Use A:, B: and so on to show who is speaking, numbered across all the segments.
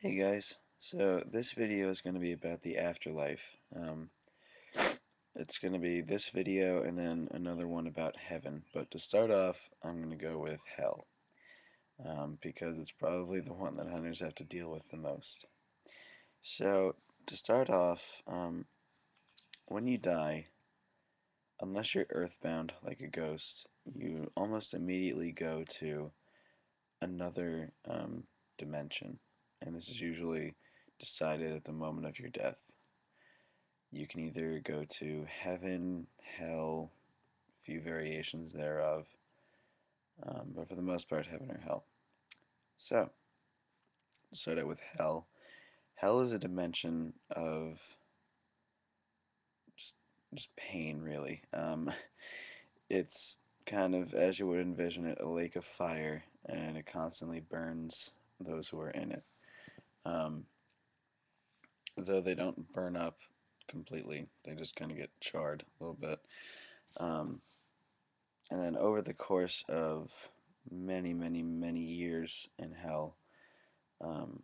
A: Hey guys, so this video is going to be about the afterlife. It's going to be this video and then another one about heaven, but to start off, I'm going to go with hell, because it's probably the one that hunters have to deal with the most. So, to start off, when you die, unless you're earthbound like a ghost, you almost immediately go to another dimension, and this is usually decided at the moment of your death. You can either go to heaven, hell, a few variations thereof, but for the most part, heaven or hell. So, to start out with hell. Hell is a dimension of just, just pain, really. It's kind of, as you would envision it, a lake of fire, and it constantly burns those who are in it. Um, though they don't burn up completely, they just kind of get charred a little bit. Um, And then over the course of many, many, many years in hell, um,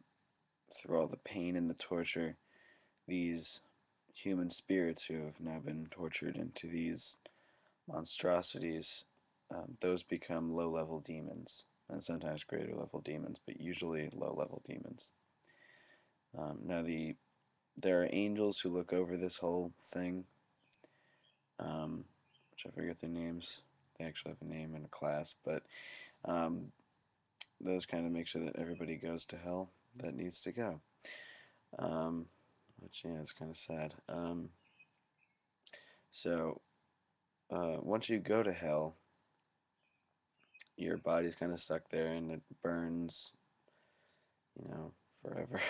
A: through all the pain and the torture, these human spirits who have now been tortured into these monstrosities, those become low level demons, and sometimes greater level demons, but usually low level demons. Now, there are angels who look over this whole thing, which I forget their names. They actually have a name in a class, but um, those kind of make sure that everybody goes to hell that needs to go. Um, which, yeah, it's kind of sad. So, once you go to hell, your body's kind of stuck there and it burns, forever.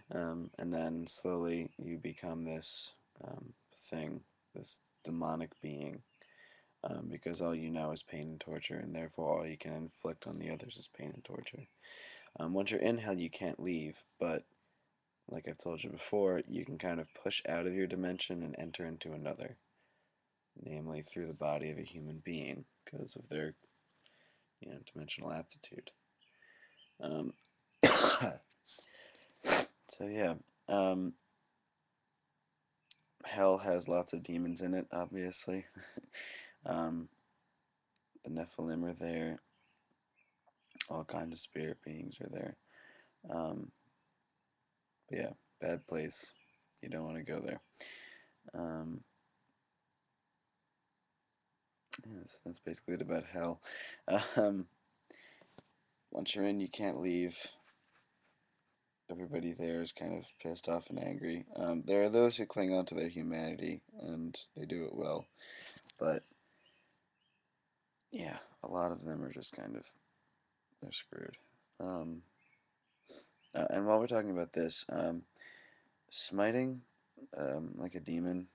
A: And then slowly you become this thing, this demonic being, because all you know is pain and torture, and therefore all you can inflict on the others is pain and torture. Once you're in hell, you can't leave, but like I've told you before, you can kind of push out of your dimension and enter into another, namely through the body of a human being because of their, dimensional aptitude. Um, so yeah, um, hell has lots of demons in it, obviously. um, the Nephilim are there. All kinds of spirit beings are there. Um, but yeah, bad place. You don't want to go there. Um, yeah, so that's basically it about hell. Um, Once you're in, you can't leave. Everybody there is kind of pissed off and angry. There are those who cling on to their humanity, and they do it well. But yeah, a lot of them are just kind of, they're screwed. Um, and while we're talking about this, smiting, like a demon,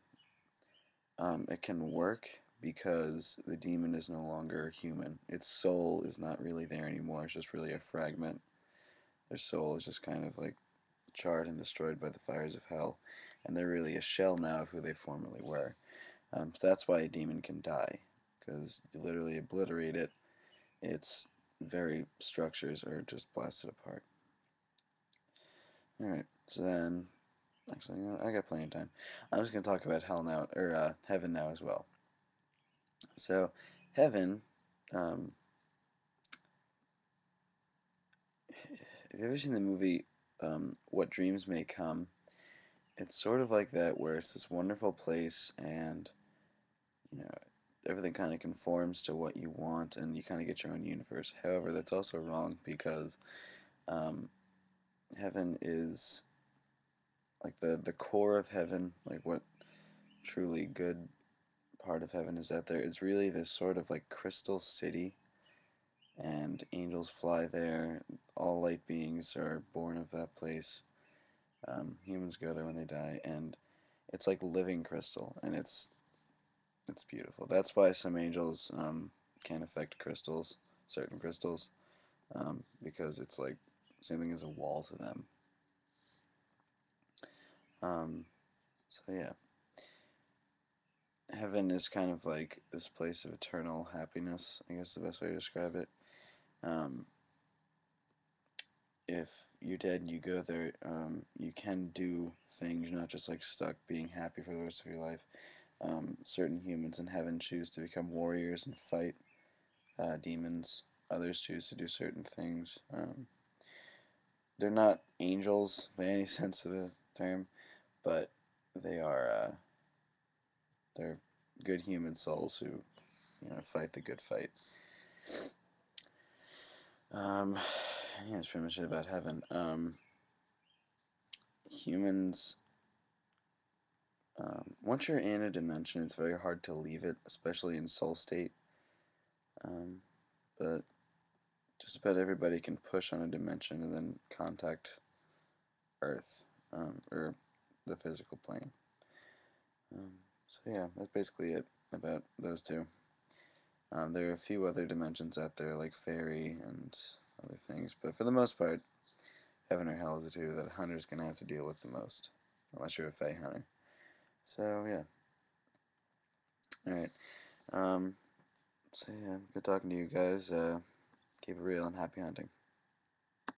A: it can work because the demon is no longer human. Its soul is not really there anymore. It's just really a fragment. Their soul is just kind of like charred and destroyed by the fires of hell, and they're really a shell now of who they formerly were. So that's why a demon can die, because you literally obliterate it. Its very structures are just blasted apart. Alright, so then, actually, I got plenty of time. I'm just going to talk about hell now, or heaven now as well. So, heaven, um, have you ever seen the movie What Dreams May Come? It's sort of like that, where it's this wonderful place, and you know, everything kind of conforms to what you want, and you kind of get your own universe. However, that's also wrong because um, heaven is like the core of heaven, like what truly good part of heaven is out there. It's really this sort of like crystal city, and angels fly there. All light beings are born of that place. Humans go there when they die, and it's like living crystal, and it's beautiful. That's why some angels can affect crystals, certain crystals, because it's like same thing as a wall to them. Um, so yeah, heaven is kind of like this place of eternal happiness. I guess the best way to describe it. Um, if you're dead and you go there, you can do things. You're not just like stuck being happy for the rest of your life. Certain humans in heaven choose to become warriors and fight demons. Others choose to do certain things. They're not angels by any sense of the term, but they are they're good human souls who fight the good fight. Um, yeah, that's pretty much it about heaven. Humans, once you're in a dimension, it's very hard to leave it, especially in soul state. Um, but just about everybody can push on a dimension and then contact Earth, or the physical plane. Um, so yeah, that's basically it about those two. There are a few other dimensions out there, like fairy and other things, but for the most part, heaven or hell is the two that a hunter's gonna have to deal with the most, unless you're a fae hunter. So yeah, all right. So yeah, good talking to you guys. Keep it real and happy hunting.